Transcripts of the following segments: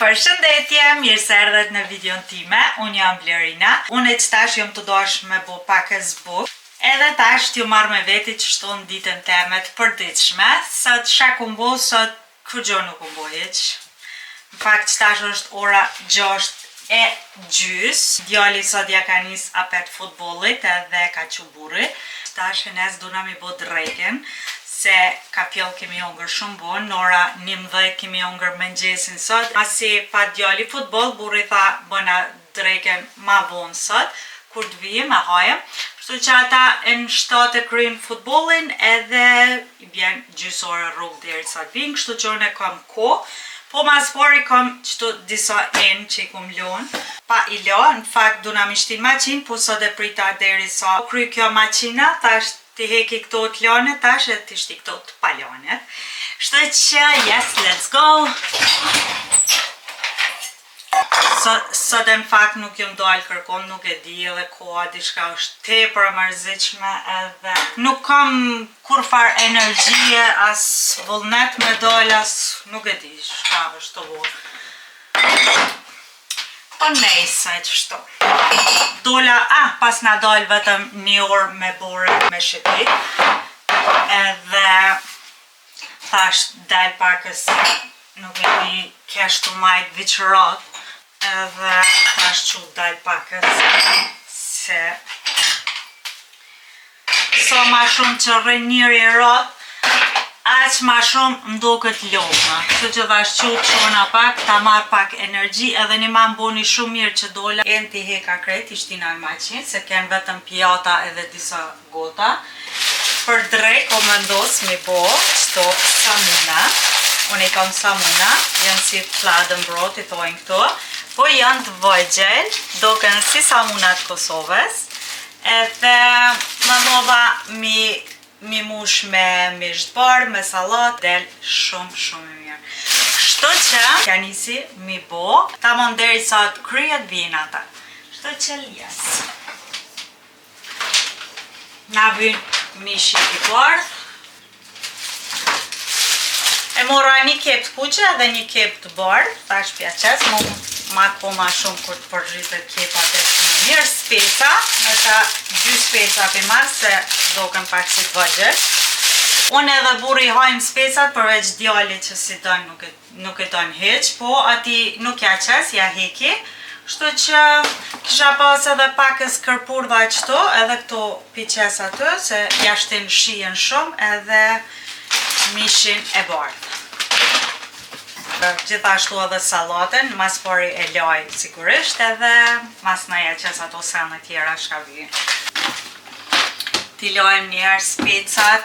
Përshëndetje, mirë se erdhët në videon time, unë jam Blerina. Unë e që tash jom të dosh me bo pak e zbuk. Edhe tash t'ju marrë me veti që shtu në ditën temet përditshme. Sot shka kumbo, sot kërgjo nuk kumbo heq. Në fakt që tash është ora 6:30. Djali sot ja ka nis apet futbollit edhe ka qu burri. Tash e nes duna mi bo drejken. Se ka pjell kemi ongër shumë bon, në ora 11 kemi ongër mëngjesin sot. Masi pa djali futbol, burri tha bëna drejken ma vonë sot, kur të vijim e hajem. Kështu që ata e në 7 e kryin futbolin edhe i bjen gjysore rrugë deri sa të vinë, kështu që unë e kam ko. Po mas pari kam qëtu disa enë që i kum lonë. Pa i lo, në fakt duna mi shtin maqin, po sot e prita deri sa kry kjo maqina, tash ti heki këto të lanet, tash e ti shti këto të palanet. Shtë që, yes, let's go! Sot e në fakt nuk jom dojnë kërkom, nuk e di edhe koha, diçka është tepër e mërzitshme edhe nuk kam kur far energjie, as vullnet me dojnë, as nuk e di, shka është të vurë. Po nejse që shto. Dola, pas na dojnë vetëm një orë me bore me shëtit. Edhe thash del pakës nuk e di keshtu majt viqërat. Edhe thash që del pakës se so ma shumë që rrin njëri rat, aq ma shumë mdo këtë lopë. Kështu që thash që qona pak, ta marr pak energji edhe një ma mboni shumë mirë që dola. E në ti heka krejt, ishtina në maqin, se ken vetëm pjata edhe disa gota. Për drej, ko më ndos me bo, qëto samuna. Unë i kam samuna, janë si fladën brot, i thojnë këto. Po janë të vojgjel, doken si samunat Kosovës. Edhe më nova mi mush me misht bar, me salat, del shumë i mirë. Kështu që, kja nisi mi bo, ta mon deri sa të kryet vijin ata. Kështu që lies. Na vyn mishi i bardh. E mora një kep të kuqe dhe një kep të bardh, tash pja qes, ma shumë kur të përgjitet kepat e shumë mirë. Speca, me ta 2 speca për marë se doken pak si të vëgjër. Unë edhe burri hajmë specat përveç djali që si dojnë nuk e dojnë heq, po ati nuk ja qes, ja heki. Shtu që kisha pas edhe pakës kërpur dhe qëto, edhe këto piqes atë, se jashtin shien shumë edhe mishin e bardhë. Gjithashtu edhe salaten, mas pari e laj sigurisht edhe mas në ja qes ato sene tjera shka vijin. Ti lajmë njerë specat.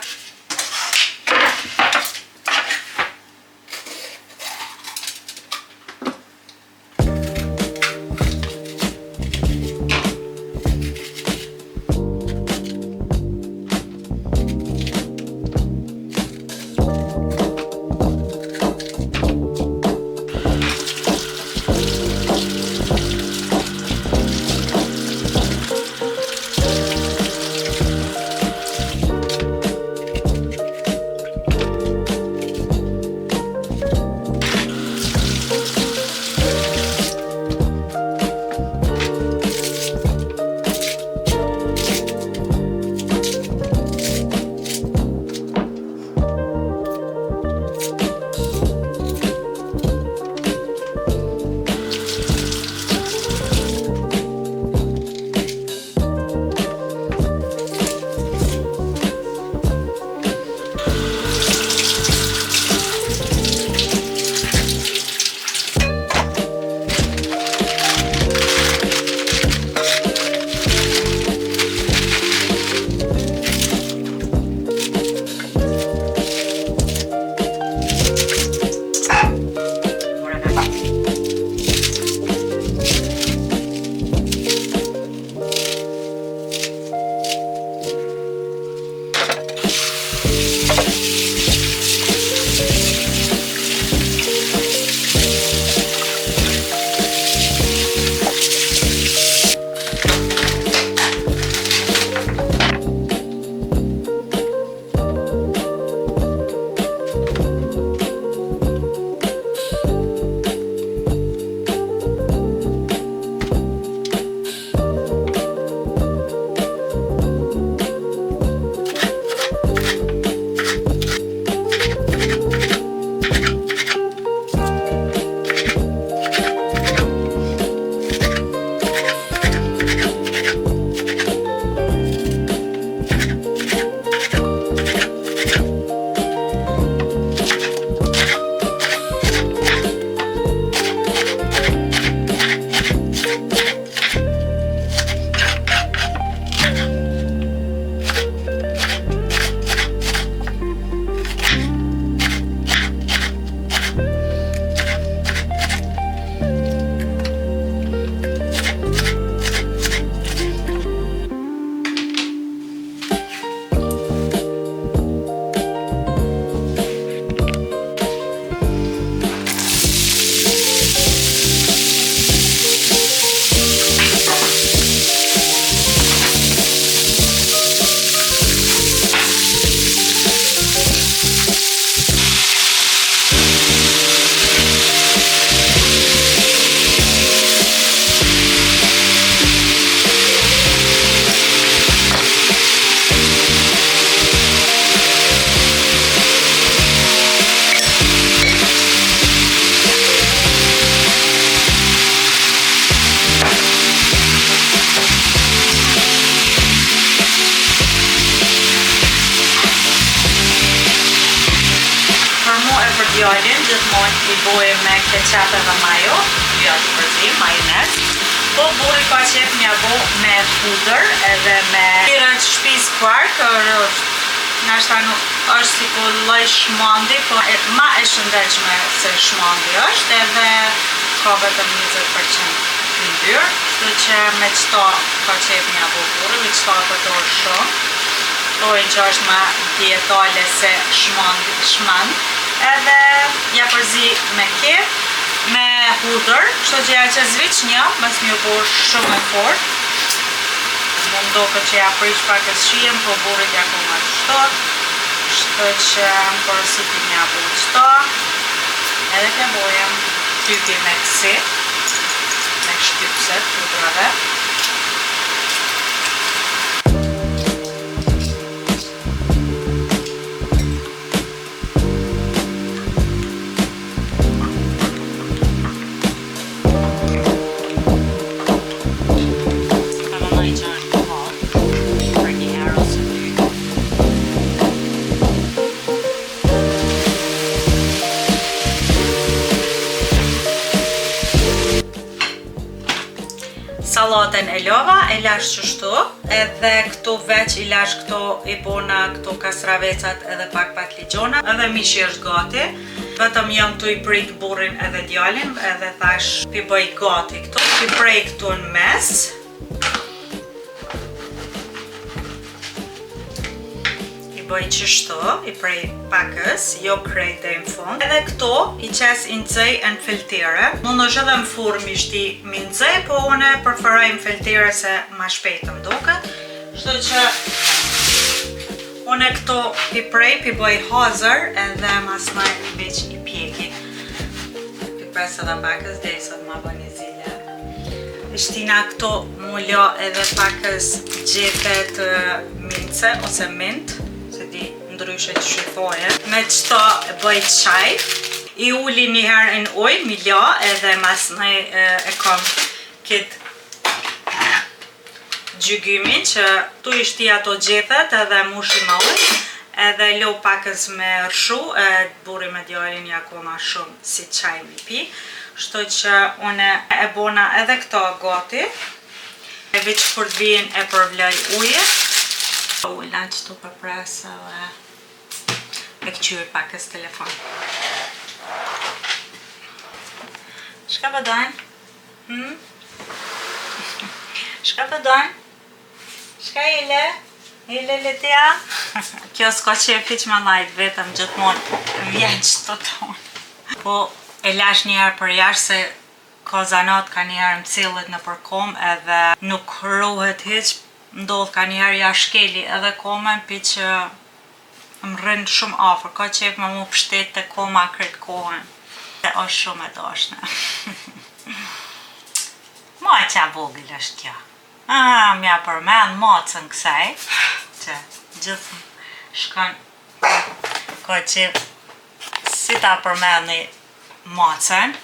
gjithmonë I boj me ketchup edhe majo, jo të përzi, majonez. Po burri ka qef mja bo me pudër edhe me tira që shpiz kvark, nashta nuk është si ku lloj shmandi, po ma e shëndetshme se shmandi është edhe ka vetëm 20% ymbyrë, kështu që me qëta ka qef mja bo burri, me qëta përdor shumë. To I gjash ma dietale se shmand, edhe ja përzi me kef, me hudër, kështu që ja që zviq një, mës mjë bërë shumë e fort. Më mdoke që ja prish pak e shijem, po burit ja ku më të shtot, kështu që më përësiti mja bërë qëta, edhe të bojem typi me kësi, me shtypset, hudrave. Salatën e lova, e lash qështu, edhe këtu veç I lash këto I bona, këto kastravecat edhe pak patligjona, edhe mishi është gati. Vetëm jam tu I prit burrin edhe djalin, edhe thash pi bëj gati këtu. Pi prej këtu në mes. Bëj qështu, I prej pakës, jo krejt dhe në fund. Edhe këto I qes I nëzej në filtire. Mund është edhe më furë mishti mi nëzej, po une preferoj në filtire se ma shpejtë më duket. Kështu që une këto I prej, I bëj hazër edhe mas maj veç I pjeki. I pres edhe pakës, dhe I sot ma bëj një zile. Shtina këto mullo edhe pakës gjetet mince ose mint. Ndryshe që shqithoje. Me qëta bëj qaj, I uli njëherë në ujë, mi la, edhe mas në e kam këtë gjygymin që tu ishti ato gjethet edhe mushi më ujë, edhe lo pakës me rëshu, burri me djalin ja koma shumë si qaj mi pi, shto që une e bona edhe këta gati, e veç kur të vijen e përvloj uje, ujna që tu përpresa dhe e këqyr pakës telefon. Shka përdojnë? Shka përdojnë? Shka ile? Ile le tja? Kjo s'ka qef hiq me lajt vetëm gjithmonë vjen që të tonë. Po e lash njëherë për jash se ka zanat ka njëherë më cilët në përkom edhe nuk ruhet hiq, ndodh ka njëherë jashkeli edhe komen pi që më rënë shumë afer, ka qef me mu pështet të koma kretë kohën. Dhe është shumë e dashne. Ma qa vogël është kjo. Mja përmen macën kësaj, që gjithë shkon, ka qef si ta përmeni macën,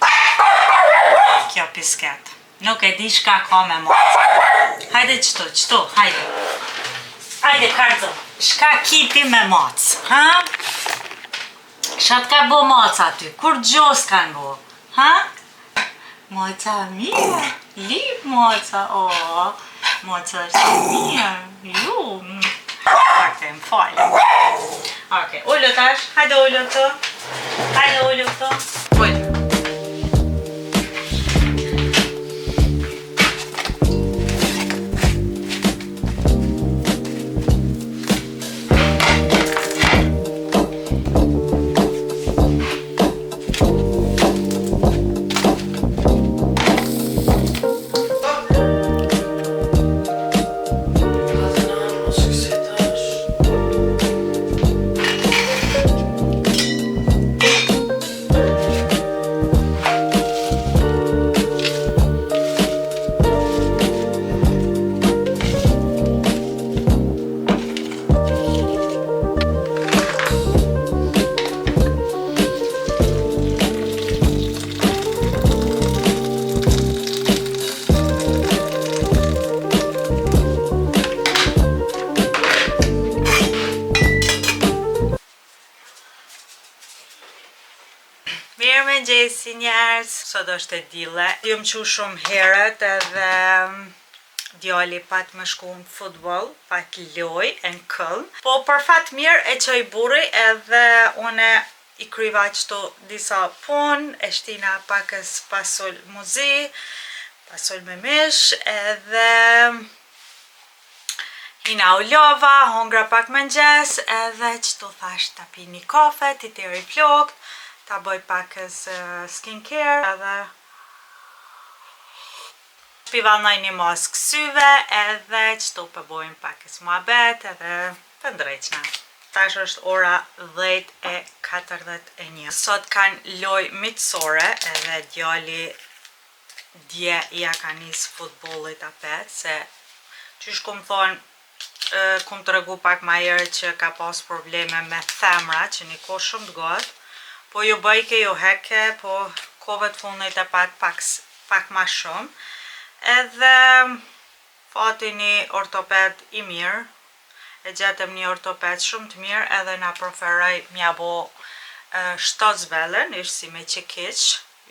kjo pisket. Nuk e di shka ka me macën. Hajde qëtu, hajde. Hajde, Karzo, shka kiti me macë, ha? Shka t'ka bo macë aty, kur gjos kanë bo, ha? Maca mirë, lip maca, maca është mirë, ju. Ake, më falë. Ake, ullu tash, hajde ullu këtu, ullu. sot është e dille. Jom qu shumë herët edhe djali pat më shku në futbol, pat loj e në këll. Po për fat mirë e qoj burri edhe une i kryva qëto disa pun, e shtina pakës pasull muzi, pasull me mish, edhe hina u lova, hongra pak mëngjes, edhe qëto thash ta pi një kafe, ti teri plokt, ta boj pakës skincare, edhe shpivallnoj një mask syve, edhe qëto përbojmë pakës muhabet, edhe të ndreqna. Tash është ora 10:41. Sot kanë loj mitësore, edhe djali dje ja ka nis futbollit apet, se qysh kum thonë, kum të regu pak ma herë që ka pas probleme me themra, që një kohë shumë të gotë, po ju bëjke, ju heke, po kove të fundit e pak ma shumë, edhe fati një ortoped i mirë, e gjetëm një ortoped shumë të mirë, edhe na preferoj mja bo shtozvelen, ishtë si me qekiq,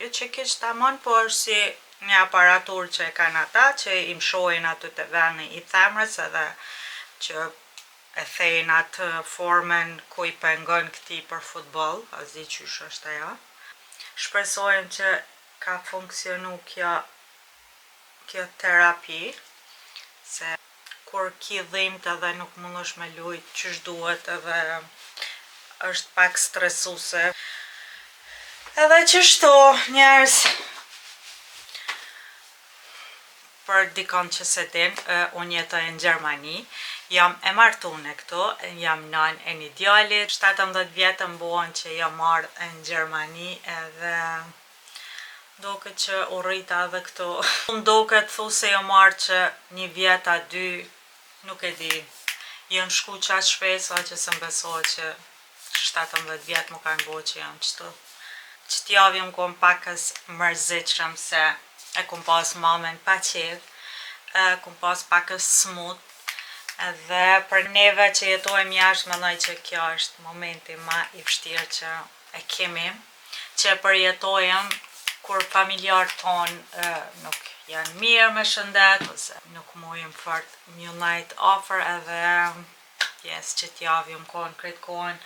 jo qekiq tamon, po është si një aparatur që e kanë ata, që i mshojnë aty të veni i themrës, edhe që e thejnë atë formen ku i pengon këti për futbol, as di qysh është ajo. Shpresojmë që ka funksionu kjo terapi, se kur ki dhimt edhe nuk mundosh me lujt qysh duhet, edhe është pak stresuse. Edhe qështu njerës, për dikon që se din, unë jetoj në Gjermani, jam e martune këto, jam nën e një djalit, 17 vjetë më buon që jam marrë në Gjermani, edhe doket që u rrita edhe këto. Unë doket thu se jam marrë që një vjet a dy, nuk e di, jam shku qatë shpejt, sa që se mbesohet që 17 vjetë më kanë bo që jam qëtu. Që t'javim kom pakës mërzitshëm se e kum pas mamen pa qedh, kum pas pakës smut, edhe për neve që jetojmë jashtë, mendoj që kjo është momenti ma i vështirë që e kemi, që përjetojmë kur familjarë tonë nuk janë mirë me shëndet, ose nuk mujmë fort mjëllajt ofër, edhe që t'javim kohën kretë kohën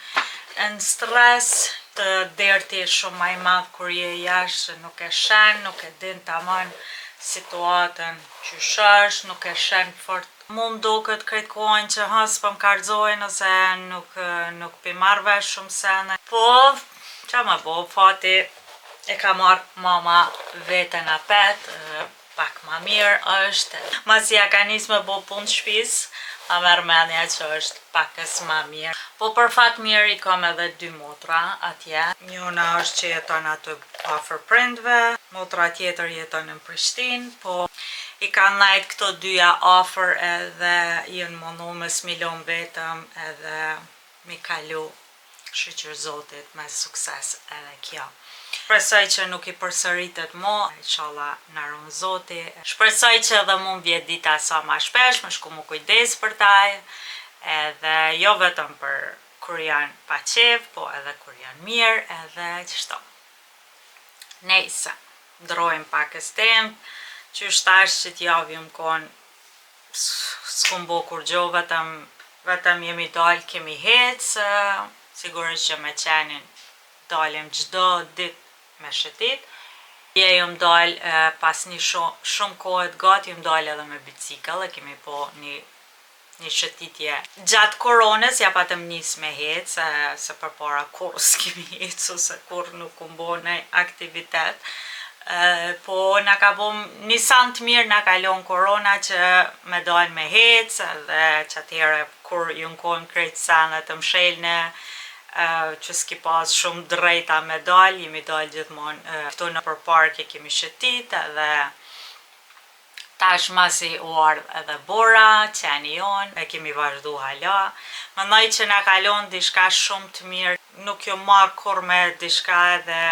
në stres, të derti shumë ma i madhë kur je jashtë, nuk e shen, nuk e din tamam situatën qysh është, nuk e shen fort. Mu më duket kretë kohën që s'po më karxojnë, ose nuk pi marrë shumë sene. Po, qa më bo, fati e ka marrë mama vetën apet, pak ma mirë është. Masi ja ka nis me bo punë shpis, ma merr mendja që është pakës ma mirë. Po për fat mirë i kam edhe 2 motra atje. Njona është që jeton aty afër prindve, motra tjetër jeton në Prishtinë, po i kanë najt këto dyja afër, edhe jënë mundu me smilon vetëm, edhe mi kalu shqyqër Zotit me sukses edhe kjo. Shpresoj që nuk i përsëritet mo, inshallah na ruan Zoti. Shpresoj që edhe mu vjet dita sa ma shpesh, me shku mu kujdes për taj, edhe jo vetëm për kur janë pa qef, po edhe kur janë mirë, edhe qështo. Nejse, ndrojmë pakës tem, që shtash që t'javim kon, s'kum bo kur gjo, vetëm jemi dal, kemi hec, sigurisht që me qenin dalim gjdo dit me shëtit. Je jom dal pas një shumë kohët gati, jom dal edhe me bicikl, e kemi po një shëtitje. Gjatë koronës ja patëm nis me hec, se për para kur s'kemi hec, ose kur nuk kumbo në aktivitet. Po na ka bo një sant mirë, na kalon korona që me dal me hec, dhe që atyre kur ju nkojmë krejtë sanë të mshelne, që s'ki pas shumë drejta me dal, jemi dal gjithmonë këtu në për park e kemi shëtit, edhe tash masi u ardh edhe bora, qeni jon, e kemi vazhdu hala. Mendoj që na kalon dishka shumë të mirë, nuk ju marr kur me dishka, edhe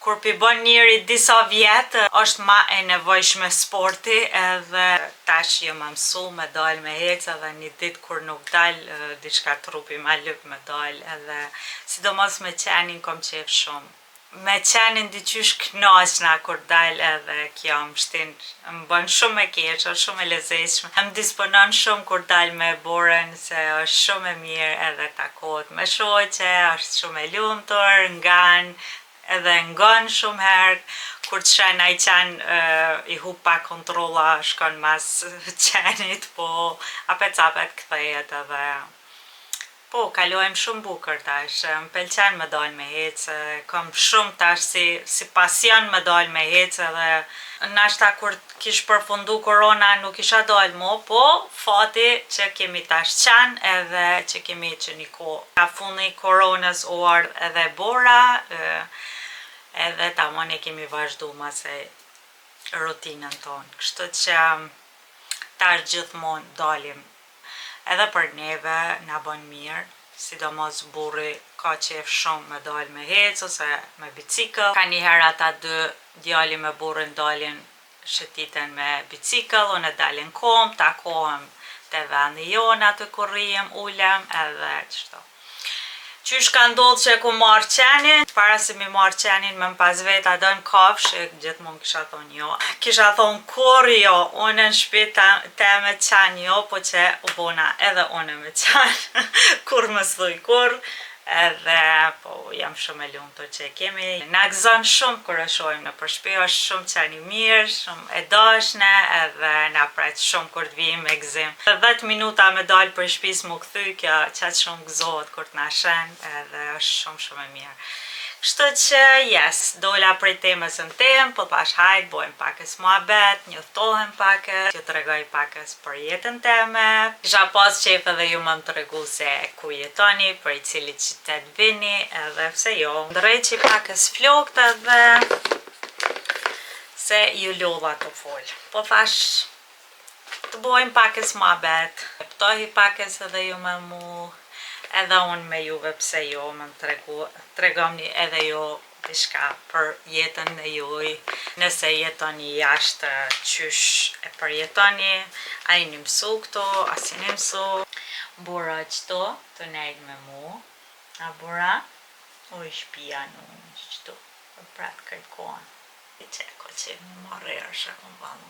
kur pi bën njëri disa vjetë, është ma e nevojshme sporti, edhe tash jë më mësu me dal me hec, edhe një dit kur nuk dal, diçka trupi ma lyp me dal, edhe sidomos me qenin kom qef shumë. me qenin diqysh knaqna kur dal edhe kjo më shtin, më bën shumë e keq, është shumë e lezetshme. Më disponon shumë kur dal me burën se është shumë e mirë edhe takohet me shoqe, është shumë e lumtur, ngan, edhe ngon shumë herë. Kur të shen ai qen i hu pa kontrolla, shkon mas qenit, po apet kthehet edhe po, kalojmë shumë bukur tash, më pëlqen me dal me hecë, kam shumë tash si pasion me dal me hecë edhe nashta kur kish përfundu korona nuk isha dal mo, po fati që kemi tash qen edhe që kemi që një kohë. Ka fundi koronës u ardh edhe bora, edhe tamam e kemi vazhdu mase rutinën tonë, kështu që tash gjithmonë dalim. Edhe për neve na bën mirë, sidomos burri ka qef shumë me dal me hec ose me bicikëll. Ka njëherë ata dy, djali me burrin dalin shëtiten me bicikëll, unë dalin kom, takohem te vendi jona të kur rrijem, ulem edhe qështu. Qysh ka ndodhë që e ku marrë qenin, para se mi marrë qenin me më pas veta do në kafsh, gjithmonë kisha thonë jo. Kisha thonë kur jo, unë në shtëpi te me qen jo, po që u bona edhe unë me qen, kur më s'thuj kur, edhe po jam shumë e lumtur që e kemi. Na gëzon shumë kur e shohim në për shtëpi, është shumë qen i mirë, shumë e dashne, edhe na pret shumë kur të vijmë me gëzim. 10 minuta me dal për shtëpis mu kthy, kjo qatë shumë gëzohet kur të na shen, edhe është shumë e mirë. Kështu që, yes, dola prej temës në temë, po thash hajt, bojmë pakës muhabet, njoftohem pakës, ju të regoj pakës për jetën teme. Kisha pas qef edhe ju më të regu se ku jetoni, për i cili qytet vini, edhe pse jo. Ndërrej që i pakës flokt edhe se ju lodha të folë. Po thash, të bojmë pakës muhabet, pëtohi pakës edhe ju me mu, edhe unë me juve pse jo, më të tregomni edhe jo dishka për jetën e juj, nëse jetoni jashtë qysh e përjetoni, a i një mësu këto, a si një mësu. Bura qëto të nejtë me mu, a bura, u i shpia në qëto, për pratë kërkohen. I qeko që më marrërë shakon banu.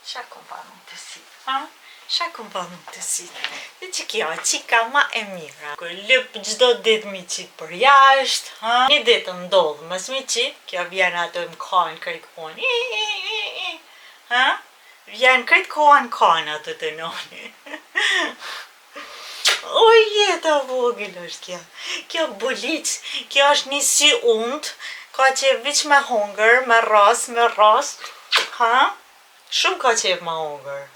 Shakon banu të si, ha? Shakon banu të si. Dhe që kjo e qika ma e mira. Kër lëp gjdo dit mi qit për jashtë, një dit ndodhë, mës mi qit, kjo vjen ato më kanë krejt kohën. Vjen krejt kohën kanë ato të noni. O jeta vogël është kjo. Kjo bulic, kjo është një si undë, ka që viq me hongër, me ras, shumë ka qef ma hongër.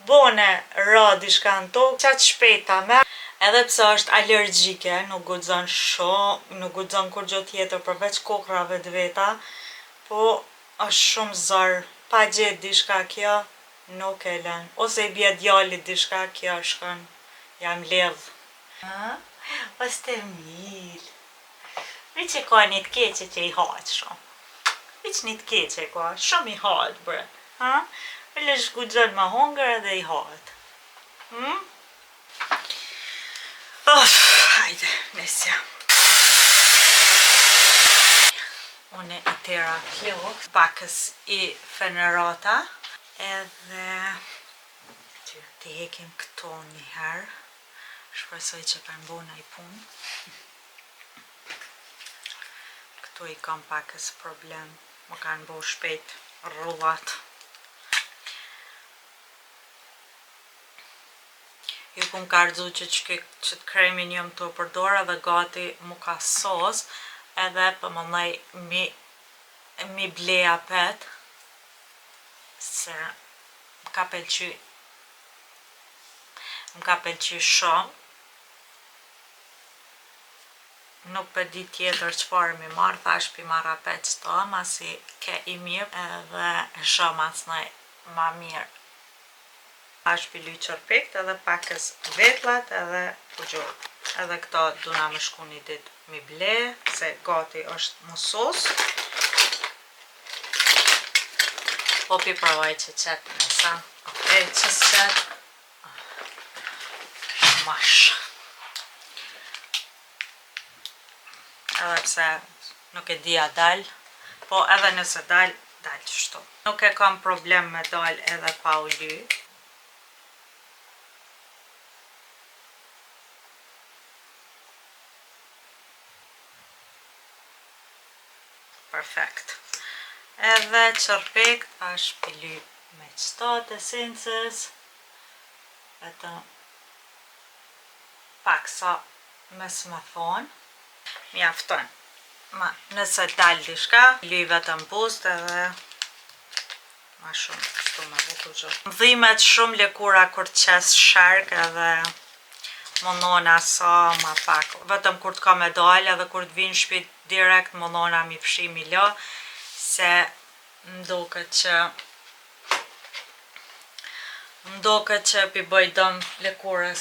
Bone ra dishka në tokë, qatë shpeta me, edhe pse është alergjike, nuk guxon shumë, nuk guxon kur gjë tjetër përveç kokrave të veta, po është shumë zërë, pa gjetë dishka kjo, nuk e lën. Ose i bje djallit dishka kjo shkon, jam ledh. Ose të mirë. Vi që ka një të keqe që i haqë shumë. Vi që një të keqe ka, shumë i haqë bre. Ele shguxon ma hongër edhe i haqët. Hajde, nesja. Une i tera flok, pakës i fenerata, edhe të hekim këto njëherë, shpresoj që kanë bona i punë. Këto i kam pakës problem, më kanë bo shpejt rrullat. Ju kum ka rëzu që të kremin jëm të përdora dhe gati mu ka sos, edhe për më nëj mi bleja pet, se më ka pëlqy shumë. Nuk për di tjetër qëfar mi marrë, thash pi marra pet qëto, masi ke i mirë, edhe shumë asë nëj ma mirë. Thash pi luj qërpikt edhe pakës vetlat edhe pëgjur. Edhe këto duna më shku një dit mi ble, se gati është më sos. Po pi provaj që qëtë nësa. Okej, qësë qëtë. Mash. edhe pse nuk e di a dal, po edhe nëse dal qështu. Nuk e kam problem me dal edhe pa u ly. Perfekt. Edhe qërpekt është pily me qëtat esencës, vetëm pak sa mes me thonë, mjafton. Nëse dal dishka, lyj vetëm buzët edhe ma shumë kështu me bukur gjuhë. Dhimet shumë lëkura kur qes sherk edhe mundona sa ma pak. Vetëm kur t'ka me dal edhe kur t'vin shpi direkt mundona mi fshi mi la, se mdoket që pi bëj dëm lëkurës.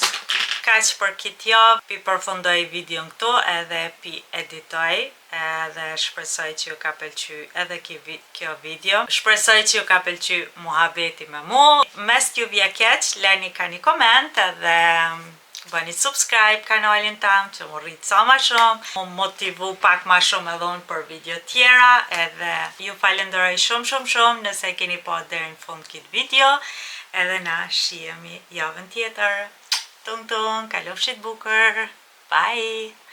Kaq për këtë javë, pi përfundoj videon këtu edhe pi editoj, edhe shpresoj që ju ka pëlqy edhe kjo video. Shpresoj që ju ka pëlqy muhabeti me mu. Mes t'ju vje keq, leni ka një koment edhe bëni subscribe kanalin tam që mu rritë sa ma shumë, mu motivu pak ma shumë edhe unë për video tjera, edhe ju falenderoj shumë nëse keni pa deri në fund këtë video, edhe na shihemi javën tjetër. Tung, kalofshit bukur, bye!